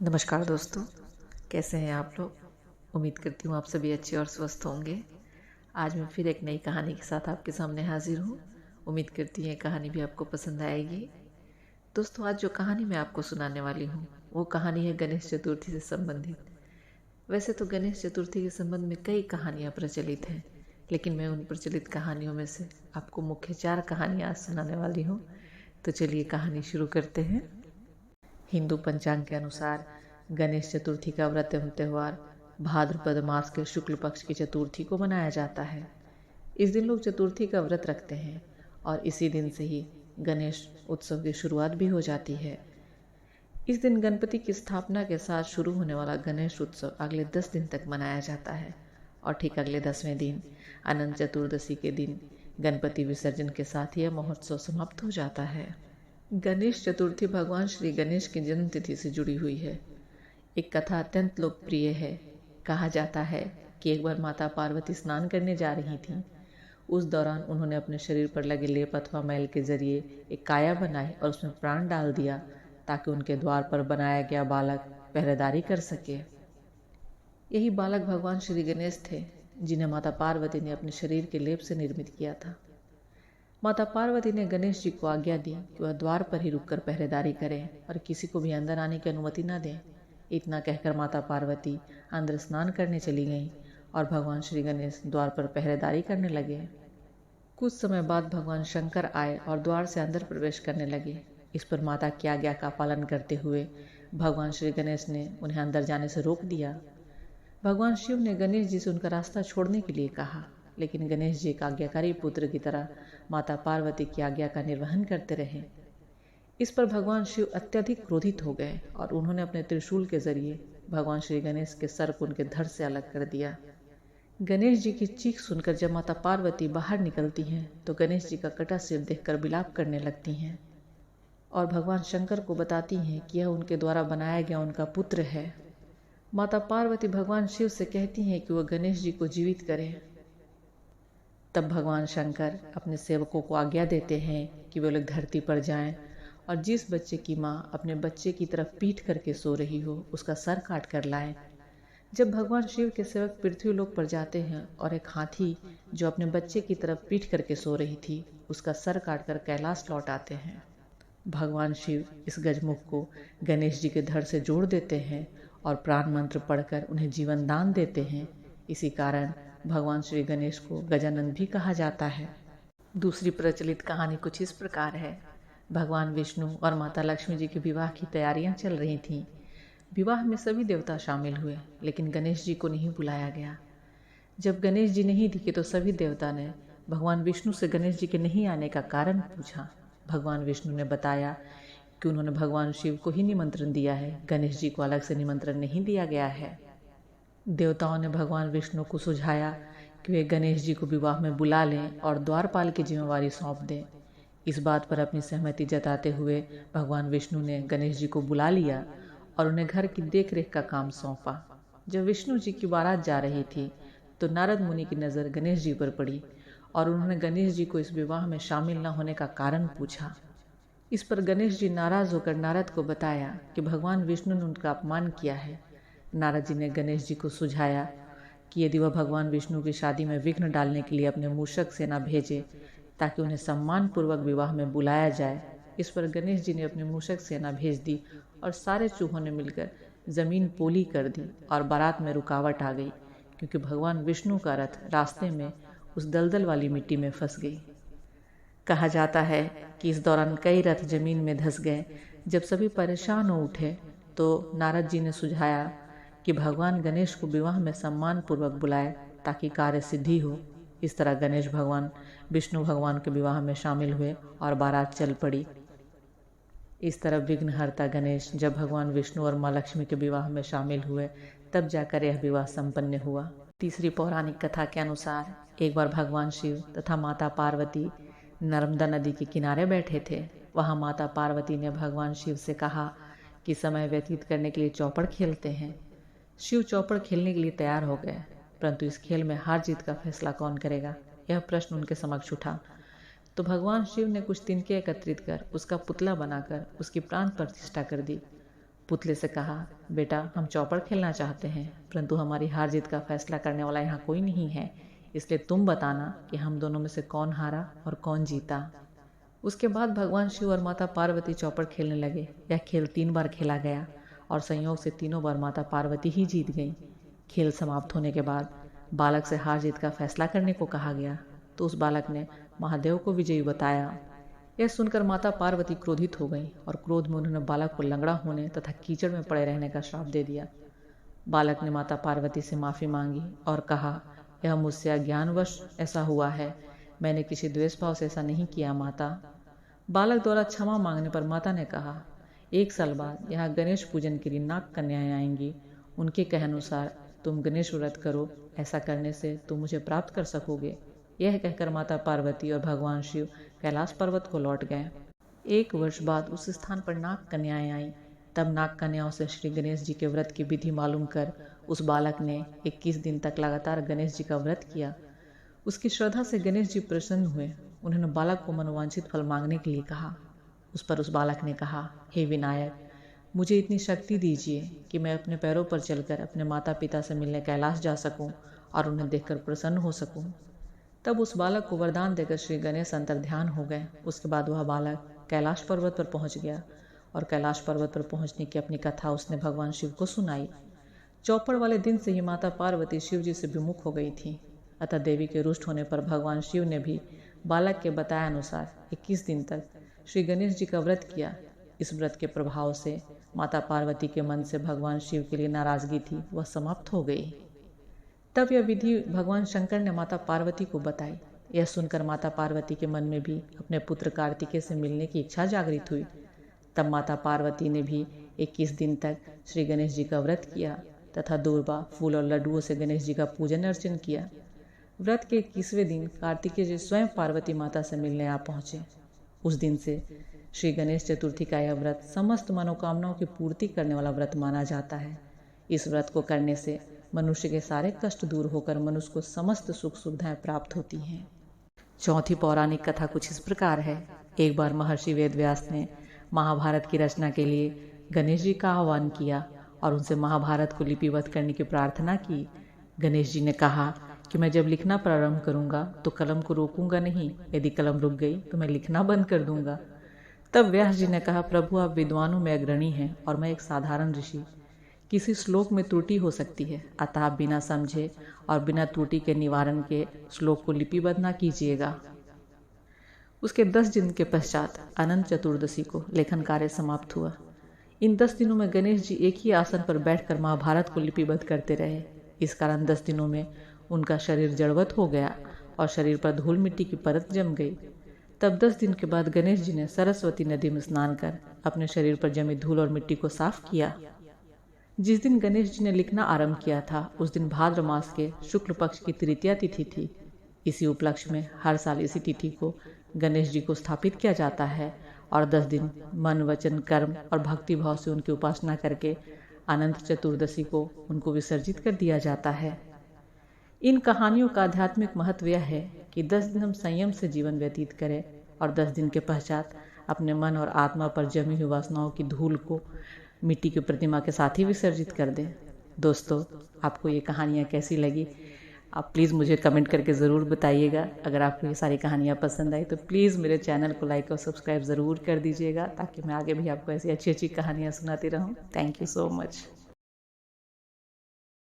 नमस्कार दोस्तों, कैसे हैं आप लोग। उम्मीद करती हूँ आप सभी अच्छे और स्वस्थ होंगे। आज मैं फिर एक नई कहानी के साथ आपके सामने हाजिर हूँ। उम्मीद करती हूँ ये कहानी भी आपको पसंद आएगी। दोस्तों, आज जो कहानी मैं आपको सुनाने वाली हूँ वो कहानी है गणेश चतुर्थी से संबंधित। वैसे तो गणेश चतुर्थी के संबंध में कई कहानियाँ प्रचलित हैं, लेकिन मैं उन प्रचलित कहानियों में से आपको मुख्य 4 कहानियाँ आज सुनाने वाली हूँ। तो चलिए कहानी शुरू करते हैं। हिंदू पंचांग के अनुसार गणेश चतुर्थी का व्रत एवं त्यौहार भाद्रपद मास के शुक्ल पक्ष की चतुर्थी को मनाया जाता है। इस दिन लोग चतुर्थी का व्रत रखते हैं और इसी दिन से ही गणेश उत्सव की शुरुआत भी हो जाती है। इस दिन गणपति की स्थापना के साथ शुरू होने वाला गणेश उत्सव अगले 10 दिन तक मनाया जाता है और ठीक अगले 10वें दिन अनंत चतुर्दशी के दिन गणपति विसर्जन के साथ ही यह महोत्सव समाप्त हो जाता है। गणेश चतुर्थी भगवान श्री गणेश की जन्मतिथि से जुड़ी हुई है। एक कथा अत्यंत लोकप्रिय है। कहा जाता है कि एक बार माता पार्वती स्नान करने जा रही थीं। उस दौरान उन्होंने अपने शरीर पर लगे लेप अथवा मैल के जरिए एक काया बनाई और उसमें प्राण डाल दिया ताकि उनके द्वार पर बनाया गया बालक पहरेदारी कर सके। यही बालक भगवान श्री गणेश थे, जिन्हें माता पार्वती ने अपने शरीर के लेप से निर्मित किया था। माता पार्वती ने गणेश जी को आज्ञा दी कि वह द्वार पर ही रुककर पहरेदारी करें और किसी को भी अंदर आने की अनुमति न दें। इतना कहकर माता पार्वती अंदर स्नान करने चली गईं और भगवान श्री गणेश द्वार पर पहरेदारी करने लगे। कुछ समय बाद भगवान शंकर आए और द्वार से अंदर प्रवेश करने लगे। इस पर माता की आज्ञा का पालन करते हुए भगवान श्री गणेश ने उन्हें अंदर जाने से रोक दिया। भगवान शिव ने गणेश जी से उनका रास्ता छोड़ने के लिए कहा, लेकिन गणेश जी एक आज्ञाकारी पुत्र की तरह माता पार्वती की आज्ञा का निर्वहन करते रहे। इस पर भगवान शिव अत्यधिक क्रोधित हो गए और उन्होंने अपने त्रिशूल के जरिए भगवान श्री गणेश के सर को उनके धड़ से अलग कर दिया। गणेश जी की चीख सुनकर जब माता पार्वती बाहर निकलती हैं तो गणेश जी का कटा सिर देखकर विलाप करने लगती हैं और भगवान शंकर को बताती हैं कि यह उनके द्वारा बनाया गया उनका पुत्र है। माता पार्वती भगवान शिव से कहती हैं कि वह गणेश जी को जीवित करें। तब भगवान शंकर अपने सेवकों को आज्ञा देते हैं कि वे लोग धरती पर जाएं और जिस बच्चे की माँ अपने बच्चे की तरफ पीठ करके सो रही हो उसका सर काट कर लाएं। जब भगवान शिव के सेवक पृथ्वी लोक पर जाते हैं और एक हाथी जो अपने बच्चे की तरफ पीठ करके सो रही थी उसका सर काट कर कैलाश लौट आते हैं। भगवान शिव इस गजमुख को गणेश जी के धड़ से जोड़ देते हैं और प्राण मंत्र पढ़कर उन्हें जीवन दान देते हैं। इसी कारण भगवान श्री गणेश को गजानन भी कहा जाता है। दूसरी प्रचलित कहानी कुछ इस प्रकार है। भगवान विष्णु और माता लक्ष्मी जी के विवाह की तैयारियां चल रही थीं। विवाह में सभी देवता शामिल हुए, लेकिन गणेश जी को नहीं बुलाया गया। जब गणेश जी नहीं दिखे तो सभी देवता ने भगवान विष्णु से गणेश जी के नहीं आने का कारण पूछा। भगवान विष्णु ने बताया कि उन्होंने भगवान शिव को ही निमंत्रण दिया है, गणेश जी को अलग से निमंत्रण नहीं दिया गया है। देवताओं ने भगवान विष्णु को सुझाया कि वे गणेश जी को विवाह में बुला लें और द्वारपाल की जिम्मेवारी सौंप दें। इस बात पर अपनी सहमति जताते हुए भगवान विष्णु ने गणेश जी को बुला लिया और उन्हें घर की देखरेख का काम सौंपा। जब विष्णु जी की बारात जा रही थी तो नारद मुनि की नज़र गणेश जी पर पड़ी और उन्होंने गणेश जी को इस विवाह में शामिल न होने का कारण पूछा। इस पर गणेश जी नाराज होकर नारद को बताया कि भगवान विष्णु ने उनका अपमान किया है। नारद जी ने गणेश जी को सुझाया कि यदि वह भगवान विष्णु की शादी में विघ्न डालने के लिए अपने मूषक सेना भेजे ताकि उन्हें सम्मानपूर्वक विवाह में बुलाया जाए। इस पर गणेश जी ने अपनी मूषक सेना भेज दी और सारे चूहों ने मिलकर जमीन पोली कर दी और बारात में रुकावट आ गई, क्योंकि भगवान विष्णु का रथ रास्ते में उस दलदल वाली मिट्टी में फंस गई। कहा जाता है कि इस दौरान कई रथ जमीन में धंस गए। जब सभी परेशान हो उठे तो नारद जी ने सुझाया कि भगवान गणेश को विवाह में सम्मान पूर्वक बुलाए ताकि कार्य सिद्धि हो। इस तरह गणेश भगवान विष्णु भगवान के विवाह में शामिल हुए और बारात चल पड़ी। इस तरह विघ्नहर्ता गणेश जब भगवान विष्णु और माँ लक्ष्मी के विवाह में शामिल हुए तब जाकर यह विवाह संपन्न हुआ। तीसरी पौराणिक कथा के अनुसार एक बार भगवान शिव तथा माता पार्वती नर्मदा नदी के किनारे बैठे थे। वहाँ माता पार्वती ने भगवान शिव से कहा कि समय व्यतीत करने के लिए चौपड़ खेलते हैं। शिव चौपड़ खेलने के लिए तैयार हो गए, परंतु इस खेल में हार जीत का फैसला कौन करेगा, यह प्रश्न उनके समक्ष उठा। तो भगवान शिव ने कुछ तिनके एकत्रित कर उसका पुतला बनाकर उसकी प्राण प्रतिष्ठा कर दी पुतले से कहा, बेटा हम चौपड़ खेलना चाहते हैं, परंतु हमारी हार जीत का फैसला करने वाला यहाँ कोई नहीं है, इसलिए तुम बताना कि हम दोनों में से कौन हारा और कौन जीता। उसके बाद भगवान शिव और माता पार्वती चौपड़ खेलने लगे। यह खेल 3 बार खेला गया और संयोग से तीनों बार माता पार्वती ही जीत गईं। खेल समाप्त होने के बाद बालक से हार जीत का फैसला करने को कहा गया, तो उस बालक ने महादेव को विजयी बताया। यह सुनकर माता पार्वती क्रोधित हो गईं और क्रोध में उन्होंने बालक को लंगड़ा होने तथा कीचड़ में पड़े रहने का श्राप दे दिया। बालक ने माता पार्वती से माफ़ी मांगी और कहा, यह मुझसे अज्ञानवश ऐसा हुआ है, मैंने किसी द्वेष भाव से ऐसा नहीं किया माता। बालक द्वारा क्षमा मांगने पर माता ने कहा, 1 साल बाद यहाँ गणेश पूजन के लिए नाग कन्याएं आएंगी, उनके कहानुसार तुम गणेश व्रत करो, ऐसा करने से तुम मुझे प्राप्त कर सकोगे। यह कहकर माता पार्वती और भगवान शिव कैलाश पर्वत को लौट गए। 1 वर्ष बाद उस स्थान पर नाग कन्याएं आईं। तब नाग कन्याओं से श्री गणेश जी के व्रत की विधि मालूम कर उस बालक ने 21 दिन तक लगातार गणेश जी का व्रत किया। उसकी श्रद्धा से गणेश जी प्रसन्न हुए। उन्होंने बालक को मनोवांछित फल मांगने के लिए कहा। उस पर उस बालक ने कहा, हे विनायक, मुझे इतनी शक्ति दीजिए कि मैं अपने पैरों पर चलकर अपने माता पिता से मिलने कैलाश जा सकूं और उन्हें देखकर प्रसन्न हो सकूं। तब उस बालक को वरदान देकर श्री गणेश अंतर्ध्यान हो गए। उसके बाद वह बालक कैलाश पर्वत पर पहुंच गया और कैलाश पर्वत पर पहुंचने की अपनी कथा उसने भगवान शिव को सुनाई। चौपड़ वाले दिन से ही माता पार्वती शिव जी से विमुख हो गई थी, अतः देवी के रुष्ट होने पर भगवान शिव ने भी बालक के बताए अनुसार 21 दिन तक श्री गणेश जी का व्रत किया। इस व्रत के प्रभाव से माता पार्वती के मन से भगवान शिव के लिए नाराजगी थी, वह समाप्त हो गई। तब यह विधि भगवान शंकर ने माता पार्वती को बताई। यह सुनकर माता पार्वती के मन में भी अपने पुत्र कार्तिकेय से मिलने की इच्छा जागृत हुई। तब माता पार्वती ने भी 21 दिन तक श्री गणेश जी का व्रत किया तथा दूर्वा, फूल और लड्डुओं से गणेश जी का पूजन अर्चन किया। व्रत के 21वें दिन कार्तिकेय जी स्वयं पार्वती माता से मिलने आ पहुँचे। उस दिन से श्री गणेश चतुर्थी का यह व्रत समस्त मनोकामनाओं की पूर्ति करने वाला व्रत माना जाता है। इस व्रत को करने से मनुष्य के सारे कष्ट दूर होकर मनुष्य को समस्त सुख सुविधाएं प्राप्त होती हैं। चौथी पौराणिक कथा कुछ इस प्रकार है। एक बार महर्षि वेदव्यास ने महाभारत की रचना के लिए गणेश जी का आह्वान किया और उनसे महाभारत को लिपिबद्ध करने की प्रार्थना की। गणेश जी ने कहा कि मैं जब लिखना प्रारंभ करूंगा तो कलम को रोकूंगा नहीं, यदि कलम रुक गई तो मैं लिखना बंद कर दूंगा। तब व्यास जी ने कहा, प्रभु आप विद्वानों में अग्रणी हैं और मैं एक साधारण ऋषि, किसी श्लोक में त्रुटि हो सकती है, अतः आप बिना समझे और बिना त्रुटि के निवारण के श्लोक को लिपिबद्ध न कीजिएगा। उसके 10 दिन के पश्चात अनंत चतुर्दशी को लेखन कार्य समाप्त हुआ। इन 10 दिनों में गणेश जी एक ही आसन पर बैठकर महाभारत को लिपिबद्ध करते रहे। इस कारण 10 दिनों में उनका शरीर जड़वत हो गया और शरीर पर धूल मिट्टी की परत जम गई। तब 10 दिन के बाद गणेश जी ने सरस्वती नदी में स्नान कर अपने शरीर पर जमी धूल और मिट्टी को साफ किया। जिस दिन गणेश जी ने लिखना आरंभ किया था उस दिन भाद्र मास के शुक्ल पक्ष की तृतीया तिथि थी। इसी उपलक्ष्य में हर साल इसी तिथि को गणेश जी को स्थापित किया जाता है और 10 दिन मन, वचन, कर्म और भक्ति भाव से उनकी उपासना करके अनंत चतुर्दशी को उनको विसर्जित कर दिया जाता है। इन कहानियों का आध्यात्मिक महत्व यह है कि 10 दिन हम संयम से जीवन व्यतीत करें और 10 दिन के पश्चात अपने मन और आत्मा पर जमी हुई वासनाओं की धूल को मिट्टी की प्रतिमा के साथ ही विसर्जित कर दें। दोस्तों, आपको ये कहानियाँ कैसी लगी? आप प्लीज़ मुझे कमेंट करके ज़रूर बताइएगा। अगर आपको ये सारी कहानियाँ पसंद आई तो प्लीज़ मेरे चैनल को लाइक और सब्सक्राइब ज़रूर कर दीजिएगा, ताकि मैं आगे भी आपको ऐसी अच्छी अच्छी कहानियाँ सुनाती रहूँ। Thank you so much.